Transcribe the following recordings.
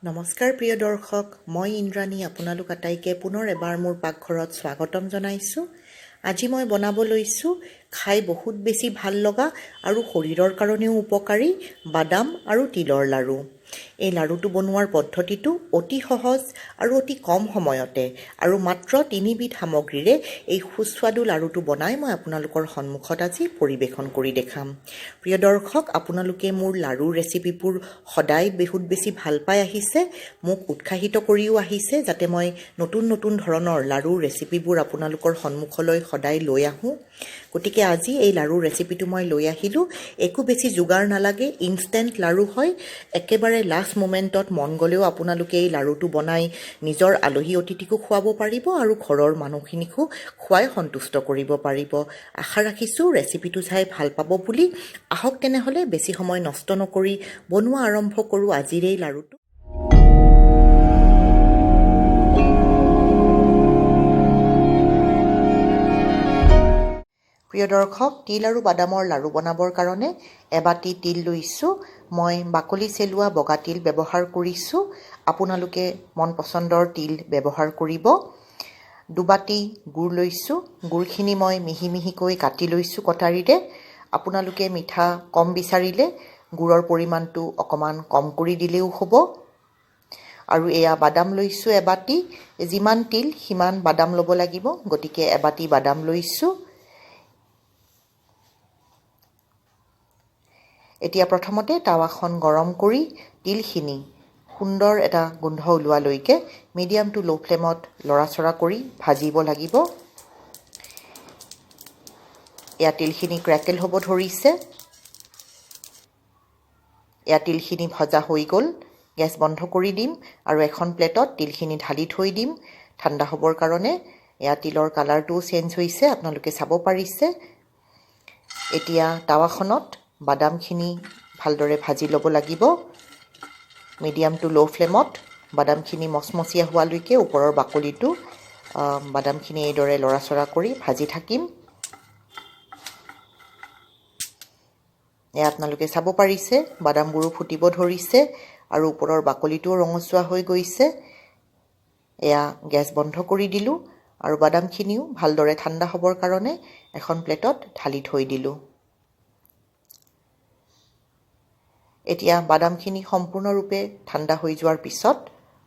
নমস্কাৰ প্ৰিয় দৰ্শক, মই ইন্দ্ৰাণী আপোনালোক আটাইকে পুনৰ এবাৰ মোৰ পাকঘৰত স্বাগতম জনাইছোঁ। আজি মই বনাব লৈছোঁ খাই বহুত বেছি ভাল লগা আৰু শৰীৰৰ কাৰণেও উপকাৰী বাদাম আৰু তিলৰ লাড়ু। এই লাড়ুটো বনোৱাৰ পদ্ধতিটো অতি সহজ আৰু অতি কম সময়তে আৰু মাত্ৰ 3বিধ সামগ্ৰীৰে এই সুস্বাদু লাড়ুটো বনাই মই আপোনালোকৰ সন্মুখত আজি পৰিৱেশন কৰি দেখাম। প্ৰিয় দৰ্শক, আপোনালোকে মোৰ লাড়ুৰ ৰেচিপিবোৰ সদায় বহুত বেছি ভাল পাই আহিছে, মোক উৎসাহিত কৰিও আহিছে যাতে মই নতুন নতুন ধৰণৰ লাড়ুৰ ৰেচিপিবোৰ আপোনালোকৰ সন্মুখলৈ সদায় লৈ আহোঁ। গতিকে আজি এই লাড়ুৰ ৰেচিপিটো মই লৈ আহিলোঁ। একো বেছি যোগাৰ নালাগে, ইনষ্টেণ্ট লাড়ু হয়। একেবাৰে লাষ্ট মোমেণ্টত মন গ'লেও আপোনালোকে এই লাড়ুটো বনাই নিজৰ আলহী অতিথিকো খুৱাব পাৰিব আৰু ঘৰৰ মানুহখিনিকো খুৱাই সন্তুষ্ট কৰিব পাৰিব। আশা ৰাখিছোঁ ৰেচিপিটো চাই ভাল পাব বুলি। আহক তেনেহ'লে বেছি সময় নষ্ট নকৰি বনোৱা আৰম্ভ কৰোঁ আজিৰ এই লাড়ুটো। প্ৰিয় দৰ্শক, তিল আৰু বাদামৰ লাড়ু বনাবৰ কাৰণে এবাটি তিল লৈছোঁ। মই বাকলি চেলোৱা বগা তিল ব্যৱহাৰ কৰিছোঁ। আপোনালোকে মন পচন্দৰ তিল ব্যৱহাৰ কৰিব। দুবাটি গুড় লৈছোঁ। গুড়খিনি মই মিহি মিহিকৈ কাটি লৈছোঁ কটাৰীৰে। আপোনালোকে মিঠা কম বিচাৰিলে গুড়ৰ পৰিমাণটো অকণমান কম কৰি দিলেও হ'ব। আৰু এয়া বাদাম লৈছোঁ এবাটি। যিমান তিল সিমান বাদাম ল'ব লাগিব, গতিকে এবাটি বাদাম লৈছোঁ। এতিয়া প্ৰথমতে টাৱাখন গৰম কৰি তিলখিনি সুন্দৰ এটা গোন্ধ ওলোৱালৈকে মিডিয়াম টু ল' ফ্লেমত লৰাচৰা কৰি ভাজিব লাগিব। এয়া তিলখিনি ক্ৰেকেল হ'ব ধৰিছে। এয়া তিলখিনি ভজা হৈ গ'ল। গেছ বন্ধ কৰি দিম আৰু এখন প্লেটত তিলখিনি ঢালি থৈ দিম ঠাণ্ডা হ'বৰ কাৰণে। এয়া তিলৰ কালাৰটোও চেঞ্জ হৈছে, আপোনালোকে চাব পাৰিছে। এতিয়া টাৱাখনত বাদামখিনি ভালদৰে ভাজি ল'ব লাগিব। মিডিয়াম টু ল' ফ্লেমত বাদামখিনি মচমচীয়া হোৱালৈকে ওপৰৰ বাকলিটো বাদামখিনি এইদৰে লৰাচৰা কৰি ভাজি থাকিম। এয়া আপোনালোকে চাব পাৰিছে বাদামবোৰো ফুটিব ধৰিছে আৰু ওপৰৰ বাকলিটোও ৰঙচুৱা হৈ গৈছে। এয়া গেছ বন্ধ কৰি দিলোঁ আৰু বাদামখিনিও ভালদৰে ঠাণ্ডা হ'বৰ কাৰণে এখন প্লেটত ঢালি থৈ দিলোঁ। এতিয়া বাদামখিনি সম্পূৰ্ণৰূপে ঠাণ্ডা হৈ যোৱাৰ পিছত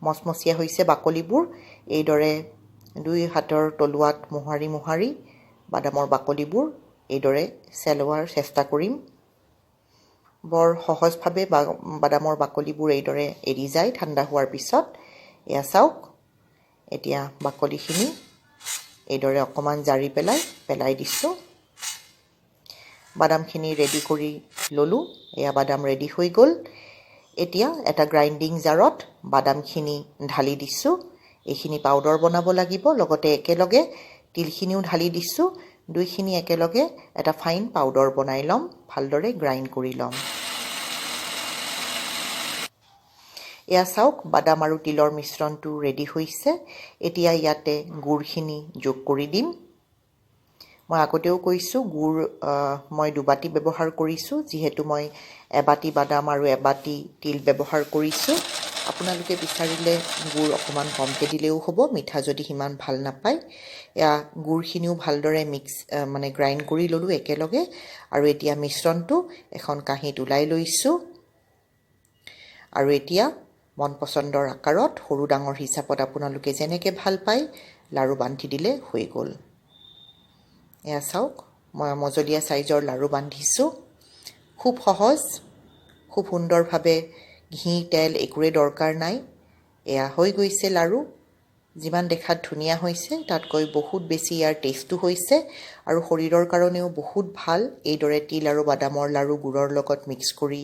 মচমচীয়া হৈছে বাকলিবোৰ। এইদৰে 2 হাতৰ তলুৱাত মোহাৰি মোহাৰি বাদামৰ বাকলিবোৰ এইদৰে চেলোৱাৰ চেষ্টা কৰিম। বৰ সহজভাৱে বাদামৰ বাকলিবোৰ এইদৰে এৰি যায় ঠাণ্ডা হোৱাৰ পিছত। এয়া চাওক, এতিয়া বাকলিখিনি এইদৰে অকণমান জাৰি পেলাই দিছোঁ। বাদামখিনি ৰেডি কৰি ল'লোঁ। এয়া বাদাম ৰেডি হৈ গ'ল। এতিয়া এটা গ্ৰাইণ্ডিং জাৰত বাদামখিনি ঢালি দিছোঁ। এইখিনি পাউডাৰ বনাব লাগিব। লগতে একেলগে তিলখিনিও ঢালি দিছোঁ। দুইখিনি একেলগে এটা ফাইন পাউডাৰ বনাই ল'ম, ভালদৰে গ্ৰাইণ্ড কৰি ল'ম। এয়া চাওক, বাদাম আৰু তিলৰ মিশ্ৰণটো ৰেডি হৈছে। এতিয়া ইয়াতে গুড়খিনি যোগ কৰি দিম। মই আগতেও কৈছোঁ গুড় মই 2 বাটি ব্যৱহাৰ কৰিছোঁ, যিহেতু মই এবাটি বাদাম আৰু এবাটি তিল ব্যৱহাৰ কৰিছোঁ। আপোনালোকে বিচাৰিলে গুড় অকণমান কমকৈ দিলেও হ'ব, মিঠা যদি সিমান ভাল নাপায়। এয়া গুড়খিনিও ভালদৰে গ্ৰাইণ্ড কৰি ল'লোঁ একেলগে। আৰু এতিয়া মিশ্ৰণটো এখন কাঁহীত ওলাই লৈছোঁ। আৰু এতিয়া মন পচন্দৰ আকাৰত সৰু ডাঙৰ হিচাপত আপোনালোকে যেনেকৈ ভাল পায় লাড়ু বান্ধি দিলে হৈ গ'ল। এয়া চাওক, মই মজলীয়া চাইজৰ লাড়ু বান্ধিছোঁ। খুব সহজ, খুব সুন্দৰভাৱে ঘি তেল একোৰে দৰকাৰ নাই। এয়া হৈ গৈছে লাড়ু। যিমান দেখাত ধুনীয়া হৈছে তাতকৈ বহুত বেছি ইয়াৰ টেষ্টো হৈছে আৰু শৰীৰৰ কাৰণেও বহুত ভাল। এইদৰে তিল আৰু বাদামৰ লাড়ু গুড়ৰ লগত মিক্স কৰি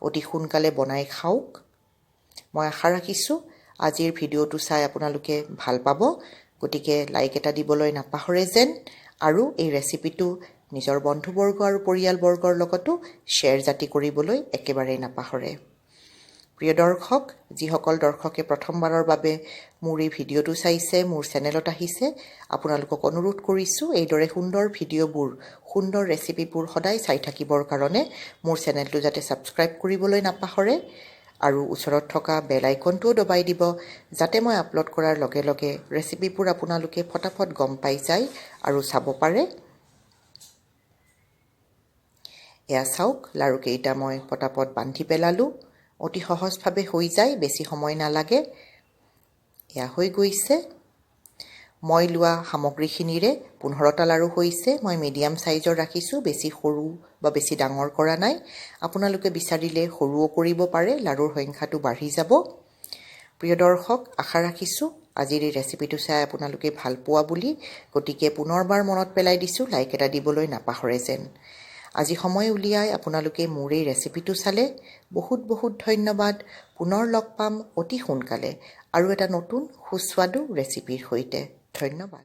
অতি সোনকালে বনাই খাওক। মই আশা ৰাখিছোঁ আজিৰ ভিডিঅ'টো চাই আপোনালোকে ভাল পাব। গতিকে লাইক এটা দিবলৈ নাপাহৰে যেন, আৰু এই ৰেচিপিটো নিজৰ বন্ধুবৰ্গ আৰু পৰিয়ালবৰ্গৰ লগতো শ্বেয়াৰ জাতি কৰিবলৈ একেবাৰেই নাপাহৰে। প্ৰিয় দৰ্শক, যিসকল দৰ্শকে প্ৰথমবাৰৰ বাবে মোৰ এই ভিডিঅ'টো চাইছে, মোৰ চেনেলত আহিছে, আপোনালোকক অনুৰোধ কৰিছোঁ এইদৰে সুন্দৰ ভিডিঅ'বোৰ, সুন্দৰ ৰেচিপিবোৰ সদায় চাই থাকিবৰ কাৰণে মোৰ চেনেলটো যাতে ছাবস্ক্ৰাইব কৰিবলৈ নাপাহৰে। আৰু ওচৰত থকা বেল আইকনটোও দবাই দিব যাতে মই আপলোড কৰাৰ লগে লগে ৰেচিপিবোৰ আপোনালোকে ফটাফট গম পাই যায় আৰু চাব পাৰে। এয়া চাওক লাড়ুকেইটা মই পটাপট বান্ধি পেলালোঁ। অতি সহজভাৱে হৈ যায়, বেছি সময় নালাগে। এয়া হৈ গৈছে। মই লোৱা সামগ্ৰীখিনিৰে 15টা লাড়ু হৈছে। মই মিডিয়াম চাইজৰ ৰাখিছোঁ, বেছি সৰু বা বেছি ডাঙৰ কৰা নাই। আপোনালোকে বিচাৰিলে সৰুও কৰিব পাৰে, লাড়ুৰ সংখ্যাটো বাঢ়ি যাব। প্ৰিয় দৰ্শক, আশা ৰাখিছোঁ আজিৰ এই ৰেচিপিটো চাই আপোনালোকে ভাল পোৱা বুলি। গতিকে পুনৰবাৰ মনত পেলাই দিছোঁ, লাইক এটা দিবলৈ নাপাহৰে যেন। আজি সময় উলিয়াই আপোনালোকে মোৰ এই ৰেচিপিটো চালে বহুত বহুত ধন্যবাদ। পুনৰ লগ পাম অতি সোনকালে আৰু এটা নতুন সুস্বাদু ৰেচিপিৰ সৈতে। ধন্যবাদ।